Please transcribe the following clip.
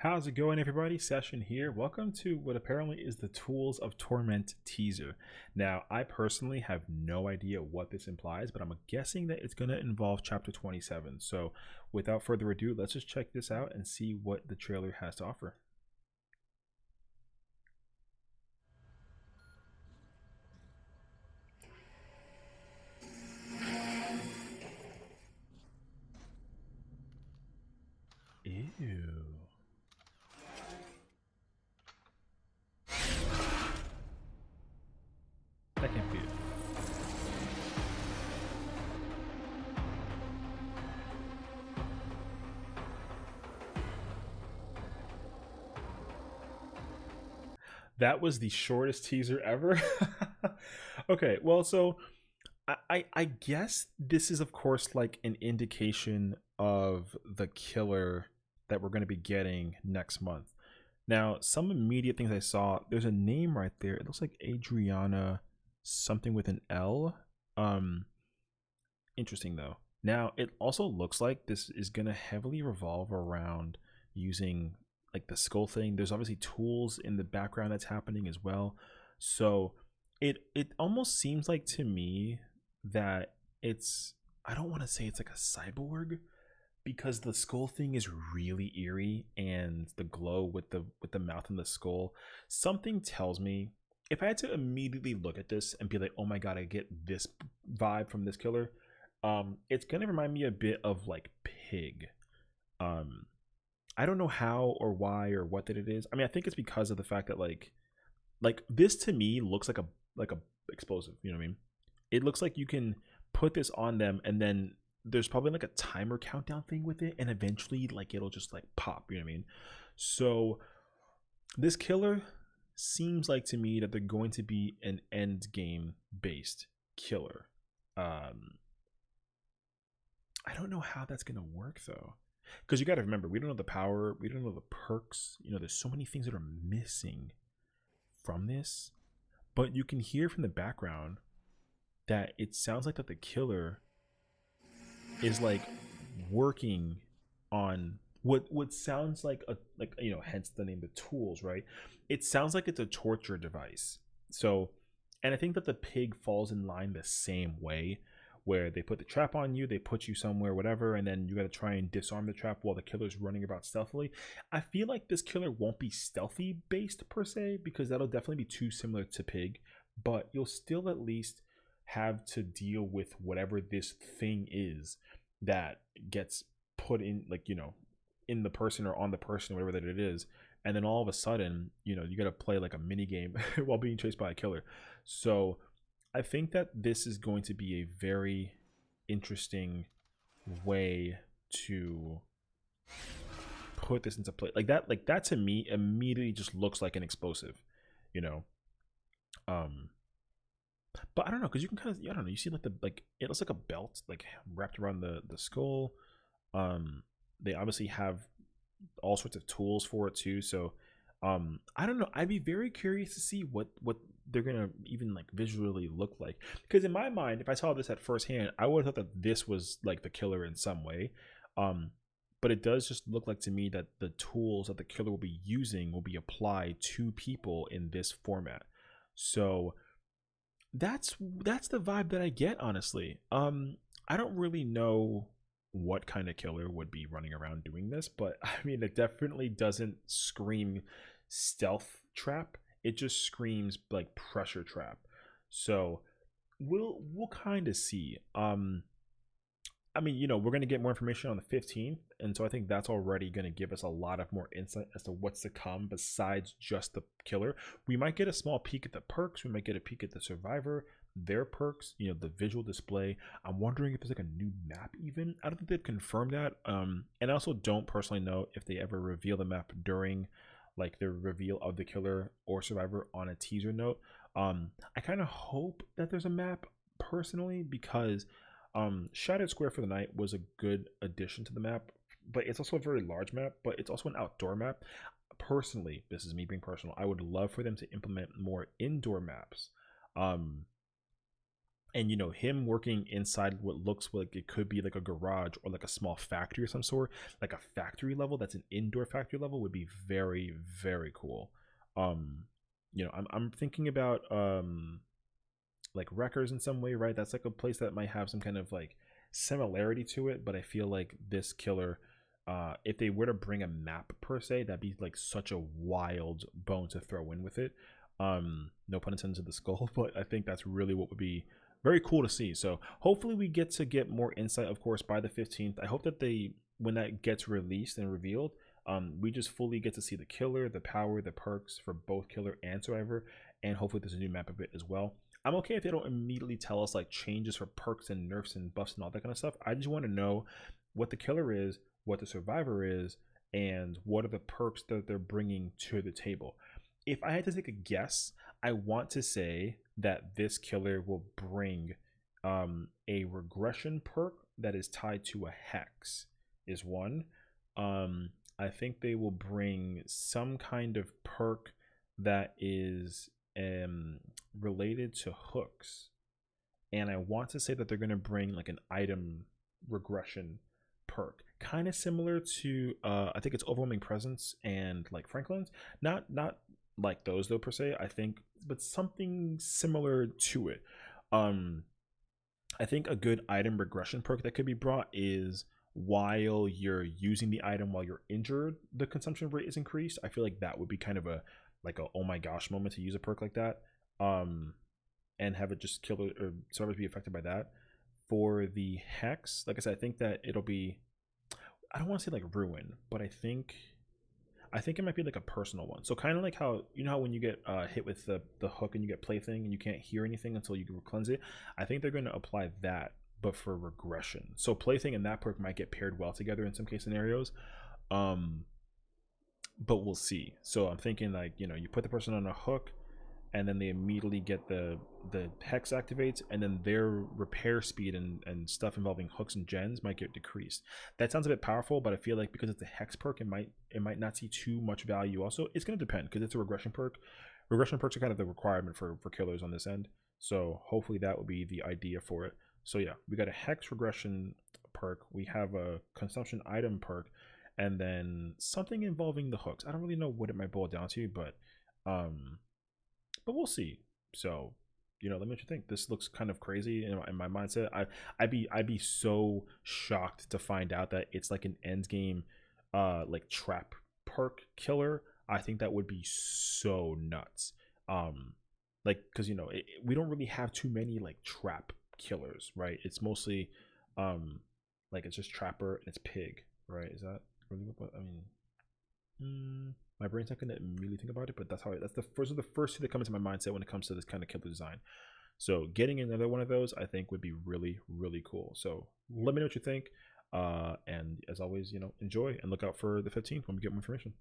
How's it going, everybody? Sessiion here. Welcome to what apparently is the Tools of Torment teaser. Now, I personally have no idea what this implies, but I'm guessing that it's going to involve chapter 27. So, without further ado, let's just check this out and see what the trailer has to offer. Ew. That can't be it. That was the shortest teaser ever. Okay, well, so I guess this is, of course, like an indication of the killer that we're going to be getting next month. Now, some immediate things I saw, there's a name right there. It looks like Adriana something with an L. Um, Interesting though. Now, it also looks like this is going to heavily revolve around using like the skull thing. There's obviously tools in the background that's happening as well. So, it almost seems like to me that it's, I don't want to say it's like a cyborg, because the skull thing is really eerie, and the glow with the mouth and the skull, something tells me, if I had to immediately look at this and be like, oh my god, I get this vibe from this killer, it's gonna remind me a bit of like Pig. um I don't know how or why or what that it is. I mean, I think it's because of the fact that like this to me looks like a explosive, you know what I mean? It looks like you can put this on them, and then there's probably like a timer countdown thing with it, and eventually like it'll just like pop, you know what I mean? So this killer seems like to me that they're going to be an end game based killer. um I don't know how that's gonna work though, because you got to remember, we don't know the power, we don't know the perks, you know, there's so many things that are missing from this. But you can hear from the background that it sounds like that the killer is like working on what sounds like a, like, you know, hence the name, the tools, right? It sounds like it's a torture device. So, and I think that the Pig falls in line the same way, where they put the trap on you, they put you somewhere, whatever, and then you got to try and disarm the trap while the killer's running about stealthily. I feel like this killer won't be stealthy based per se, because that'll definitely be too similar to Pig, but you'll still at least have to deal with whatever this thing is that gets put in, like, you know, in the person or on the person, whatever that it is. And then all of a sudden, you know, you got to play like a mini game while being chased by a killer. So I think that this is going to be a very interesting way to put this into play. Like that to me immediately just looks like an explosive, you know. um but I don't know, because you can kind of, I don't know, you see like the, like, it looks like a belt like wrapped around the skull. They obviously have all sorts of tools for it too. So I don't know, I'd be very curious to see what they're gonna even like visually look like, because in my mind, if I saw this at first hand, I would have thought that this was like the killer in some way. um but it does just look like to me that the tools that the killer will be using will be applied to people in this format. So that's the vibe that I get, honestly. I don't really know what kind of killer would be running around doing this, but I mean, it definitely doesn't scream stealth trap. It just screams like pressure trap. So we'll kind of see. I mean, you know, we're going to get more information on the 15th, and so I think that's already going to give us a lot of more insight as to what's to come besides just the killer. We might get a small peek at the perks. We might get a peek at the survivor, their perks, you know, the visual display. I'm wondering if there's like a new map even. I don't think they've confirmed that. And I also don't personally know if they ever reveal the map during like the reveal of the killer or survivor on a teaser note. I kind of hope that there's a map personally, because Shattered Square for the Night was a good addition to the map, but it's also a very large map, but it's also an outdoor map. Personally, this is me being personal, I would love for them to implement more indoor maps. Um, and him working inside what looks like it could be like a garage or like a small factory of some sort, like a factory level that's an indoor factory level, would be very, very cool. um I'm thinking about like Wreckers in some way, right? That's like a place that might have some kind of like similarity to it, but I feel like this killer, if they were to bring a map per se, that'd be like such a wild bone to throw in with it. No pun intended to the skull, but I think that's really what would be very cool to see. So hopefully we get to get more insight, of course, by the 15th. I hope that they, when that gets released and revealed, we just fully get to see the killer, the power, the perks for both killer and survivor, and hopefully there's a new map of it as well. I'm okay if they don't immediately tell us like changes for perks and nerfs and buffs and all that kind of stuff. I just want to know what the killer is, what the survivor is, and what are the perks that they're bringing to the table. If I had to take a guess, I want to say that this killer will bring a regression perk that is tied to a hex, is one. I think they will bring some kind of perk that is related to hooks, and I want to say that they're going to bring like an item regression perk, kind of similar to I think it's overwhelming presence and like Franklin's, not like those though per se, I think, but something similar to it. um I think a good item regression perk that could be brought is while you're using the item while you're injured, the consumption rate is increased. I feel like that would be kind of a like a oh my gosh moment to use a perk like that, um, and have it just kill or survivors be affected by that. For the hex, like I said, I think that it'll be, I don't want to say like ruin, but I think it might be like a personal one. So kind of like how how when you get hit with the hook and you get plaything and you can't hear anything until you cleanse it. I think they're going to apply that, but for regression. So plaything and that perk might get paired well together in some case scenarios. Um, but we'll see. So I'm thinking like you put the person on a hook, and then they immediately get the hex activates, and then their repair speed and stuff involving hooks and gens might get decreased. That sounds a bit powerful, but I feel like because it's a hex perk, it might not see too much value. Also, it's going to depend because it's a regression perk. Regression perks are kind of the requirement for killers on this end, so hopefully that would be the idea for it. So yeah, we got a hex regression perk, we have a consumption item perk, and then something involving the hooks. I don't really know what it might boil down to, um but we'll see. So, let me know what you think. This looks kind of crazy in my mindset. I'd be so shocked to find out that it's like an end game, like trap perk killer. I think that would be so nuts. Like because we don't really have too many like trap killers, right? It's mostly, like it's just trapper and it's pig, right? Is that really what I mean? My brain's not gonna immediately think about it, but that's the first two that come into my mindset when it comes to this kind of killer design. So getting another one of those, I think, would be really, really cool. So let me know what you think. And as always, enjoy and look out for the 15th when we get more information.